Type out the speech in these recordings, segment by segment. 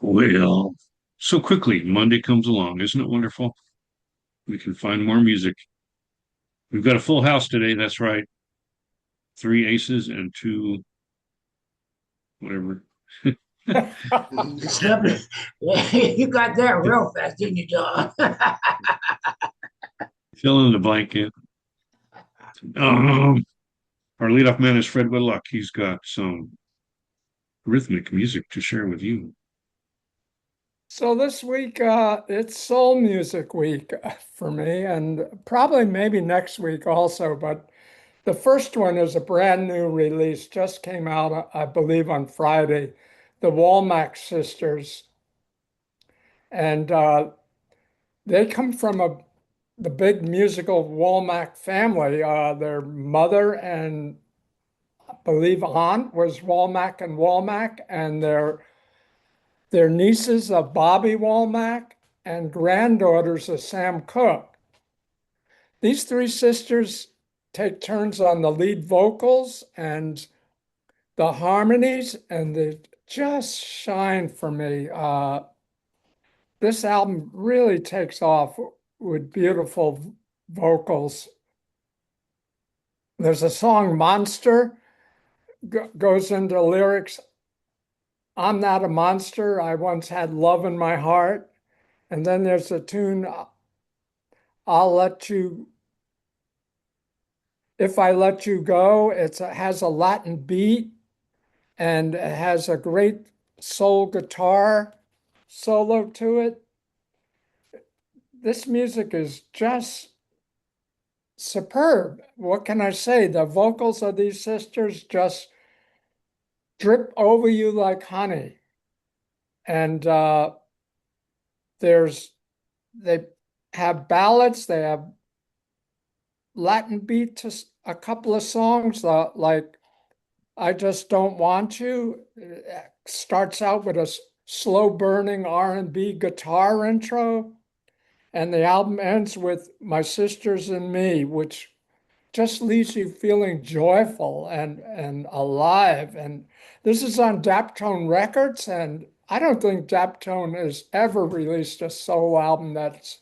Well, so quickly, Monday comes along. Isn't it wonderful? We can find more music. We've got a full house today. That's right. Three aces and two, whatever. You got that real fast, didn't you, John? Fill in the blanket. Um, our leadoff man is Fred Whitlock. He's got some rhythmic music to share with you. So this week, it's soul music week for me, and probably maybe next week also. But the first one is a brand new release, just came out, I believe, on Friday. The WOMACK Sisters, and they come from the big musical Womack family. Their mother and I believe aunt was Womack and Womack, and their nieces of Bobby Womack and granddaughters of Sam Cooke. These three sisters take turns on the lead vocals and the harmonies, and they just shine for me. This album really takes off with beautiful vocals. There's a song, Monster, goes into lyrics. I'm not a monster. I once had love in my heart. And then there's a tune, I'll let you, if I let you go. It has a Latin beat and it has a great soul guitar solo to it. This music is just superb. What can I say? The vocals of these sisters just drip over you like honey. And they have ballads, they have Latin beat to a couple of songs, like I Just Don't Want You. It starts out with a slow burning R&B guitar intro, and the album ends with My Sisters and Me, which just leaves you feeling joyful and alive. And this is on Daptone Records, and I don't think Daptone has ever released a soul album that's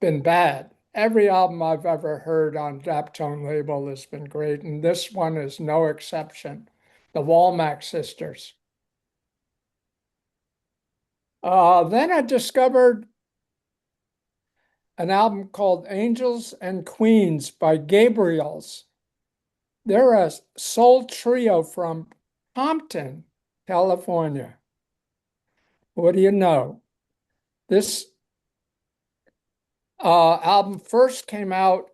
been bad. Every album I've ever heard on Daptone label has been great, and this one is no exception. The WOMACK Sisters. Then I discovered an album called Angels and Queens by GABRIELS. They're a soul trio from Compton, California. What do you know? This album first came out,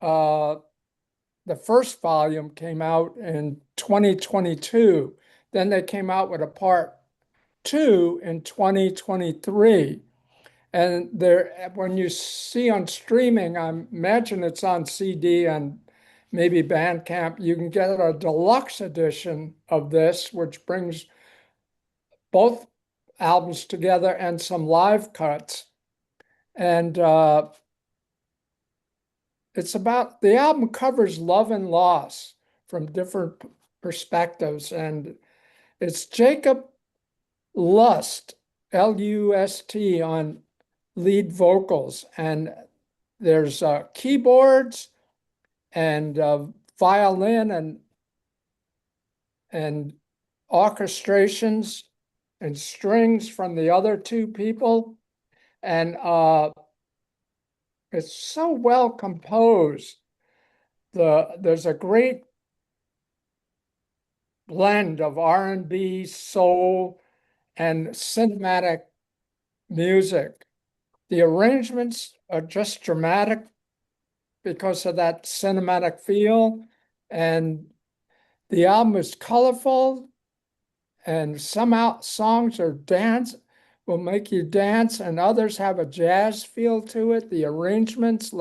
the first volume came out in 2022. Then they came out with a part two in 2023. And there, when you see on streaming, I imagine it's on CD and maybe Bandcamp, you can get a deluxe edition of this, which brings both albums together and some live cuts. And it's about the album covers love and loss from different perspectives. And it's Jacob Lust, Lust, on lead vocals. And there's keyboards and violin and orchestrations and strings from the other two people. And it's so well composed. There's a great blend of R&B, soul, and cinematic music. The arrangements are just dramatic because of that cinematic feel, and the album is colorful, and some songs are will make you dance, and others have a jazz feel to it. The arrangements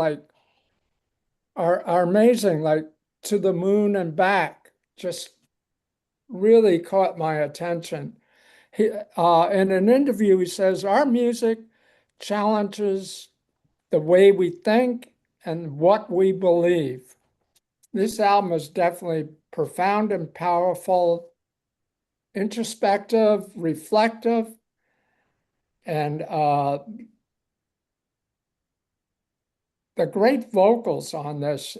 are amazing, like To the Moon and Back, just really caught my attention. In an interview, he says, our music challenges the way we think and what we believe. This album is definitely profound and powerful. introspective, reflective, and the great vocals on this.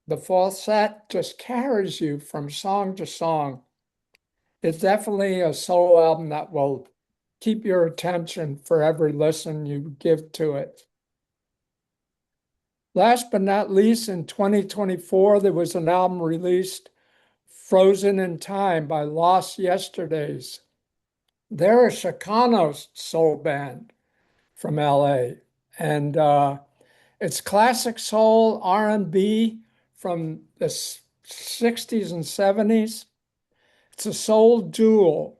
The falset just carries you from song to song. It's definitely a soul album that will keep your attention for every listen you give to it. Last but not least, in 2024, there was an album released, Frozen in Time by Lost Yesterdays. They're a Chicano soul band from LA. And it's classic soul R&B from the 60s and 70s. It's a soul duo.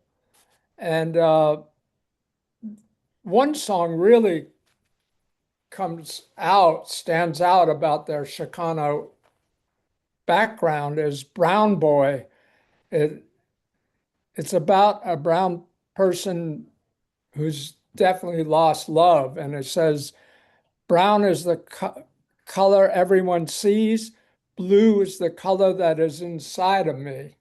And one song really stands out about their Chicano background is Brown Boy. It, it's about a brown person who's definitely lost love. And it says, brown is the color everyone sees. Blue is the color that is inside of me.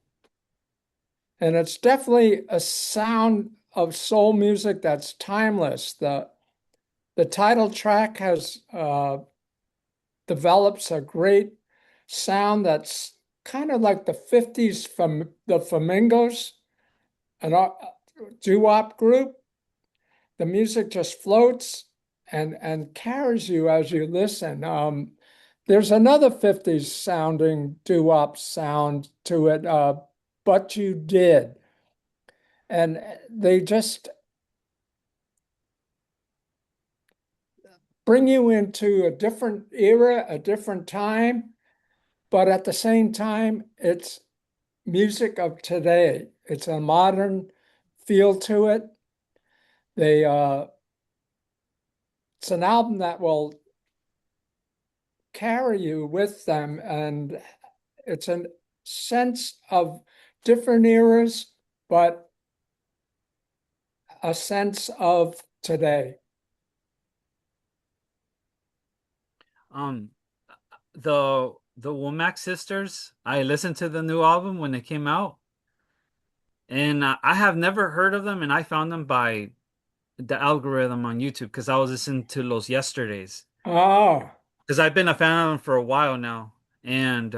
And it's definitely a sound of soul music that's timeless. The title track has develops a great sound that's kind of like the 50s from the Flamingos, an doo-wop group. The music just floats and carries you as you listen. There's another 50s sounding doo-wop sound to it, But You Did. And they just bring you into a different era, a different time, but at the same time, it's music of today. It's a modern feel to it. They it's an album that will carry you with them, and it's a sense of different eras, but a sense of today. Um, the WOMACK sisters, I listened to the new album when it came out, and I have never heard of them, and I found them by the algorithm on YouTube because I was listening to Los Yesterdays Oh, because I've been a fan of them for a while now, and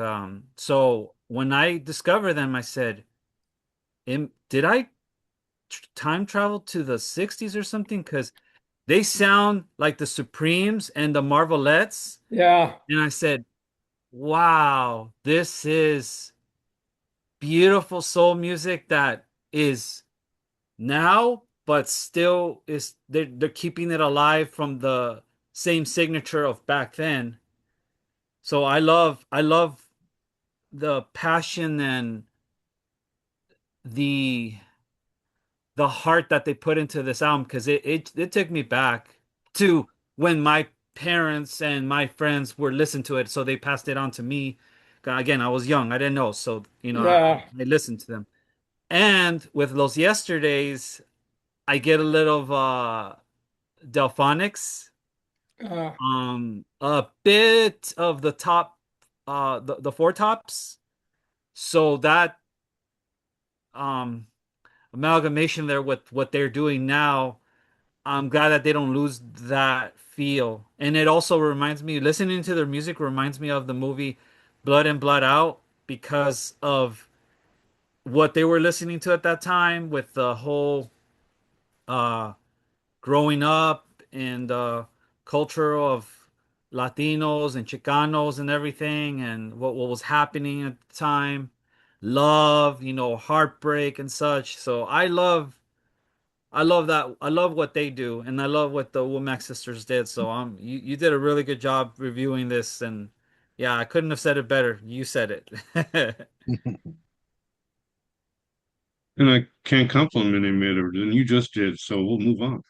so when I discovered them, I said, Did I time travel to the '60s or something?" Because they sound like the Supremes and the Marvelettes, yeah, and I said, wow, this is beautiful soul music that is now, but still is they're keeping it alive from the same signature of back then. So I love the passion and the the heart that they put into this album because it took me back to when my parents and my friends were listening to it, so they passed it on to me. Again, I was young, I didn't know, so yeah, I listened to them. And with Los Yesterdays, I get a little of Delphonics, uh, a bit of the top, the Four Tops. So that um amalgamation there with what they're doing now, I'm glad that they don't lose that feel. And it also reminds me, listening to their music reminds me of the movie Blood and Blood Out because of what they were listening to at that time with the whole uh growing up and culture of Latinos and Chicanos and everything and what was happening at the time. Love, heartbreak and such. So I love that. I love what they do, and I love what the Womack sisters did. So you did a really good job reviewing this, and yeah, I couldn't have said it better. You said it. And I can't compliment him better than you just did, so we'll move on.